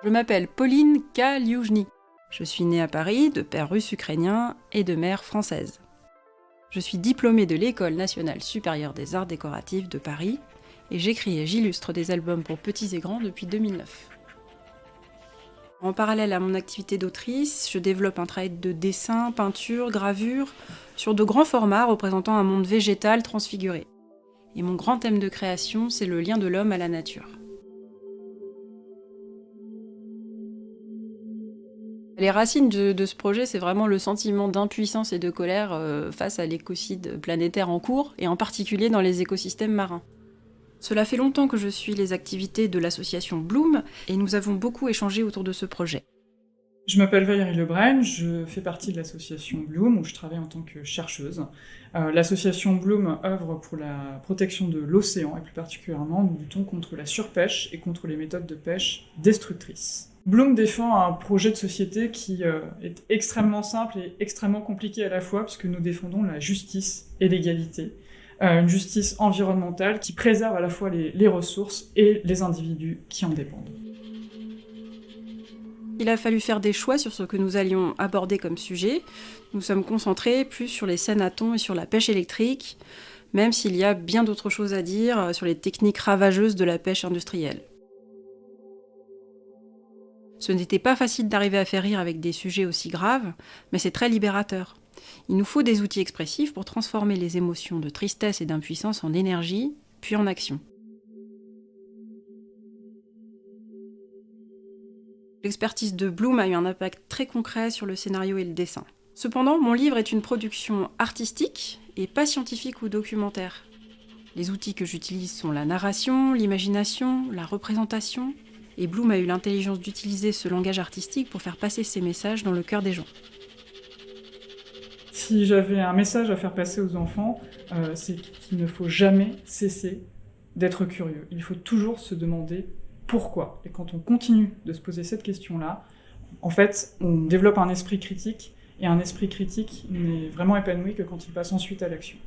Je m'appelle Pauline Kaliujny. Je suis née à Paris, de père russe-ukrainien et de mère française. Je suis diplômée de l'École nationale supérieure des arts décoratifs de Paris et j'écris et j'illustre des albums pour petits et grands depuis 2009. En parallèle à mon activité d'autrice, je développe un travail de dessin, peinture, gravure, sur de grands formats représentant un monde végétal transfiguré. Et mon grand thème de création, c'est le lien de l'homme à la nature. Les racines de ce projet, c'est vraiment le sentiment d'impuissance et de colère face à l'écocide planétaire en cours, et en particulier dans les écosystèmes marins. Cela fait longtemps que je suis les activités de l'association Bloom, et nous avons beaucoup échangé autour de ce projet. Je m'appelle Valérie Lebrun, je fais partie de l'association Bloom, où je travaille en tant que chercheuse. L'association Bloom œuvre pour la protection de l'océan, et plus particulièrement, nous luttons contre la surpêche et contre les méthodes de pêche destructrices. Bloom défend un projet de société qui est extrêmement simple et extrêmement compliqué à la fois, puisque nous défendons la justice et l'égalité. Une justice environnementale qui préserve à la fois les ressources et les individus qui en dépendent. Il a fallu faire des choix sur ce que nous allions aborder comme sujet. Nous sommes concentrés plus sur les scènes à thon et sur la pêche électrique, même s'il y a bien d'autres choses à dire sur les techniques ravageuses de la pêche industrielle. Ce n'était pas facile d'arriver à faire rire avec des sujets aussi graves, mais c'est très libérateur. Il nous faut des outils expressifs pour transformer les émotions de tristesse et d'impuissance en énergie, puis en action. L'expertise de Bloom a eu un impact très concret sur le scénario et le dessin. Cependant, mon livre est une production artistique et pas scientifique ou documentaire. Les outils que j'utilise sont la narration, l'imagination, la représentation, et Bloom a eu l'intelligence d'utiliser ce langage artistique pour faire passer ses messages dans le cœur des gens. Si j'avais un message à faire passer aux enfants, c'est qu'il ne faut jamais cesser d'être curieux. Il faut toujours se demander pourquoi. Et quand on continue de se poser cette question-là, en fait, on développe un esprit critique, et un esprit critique n'est vraiment épanoui que quand il passe ensuite à l'action.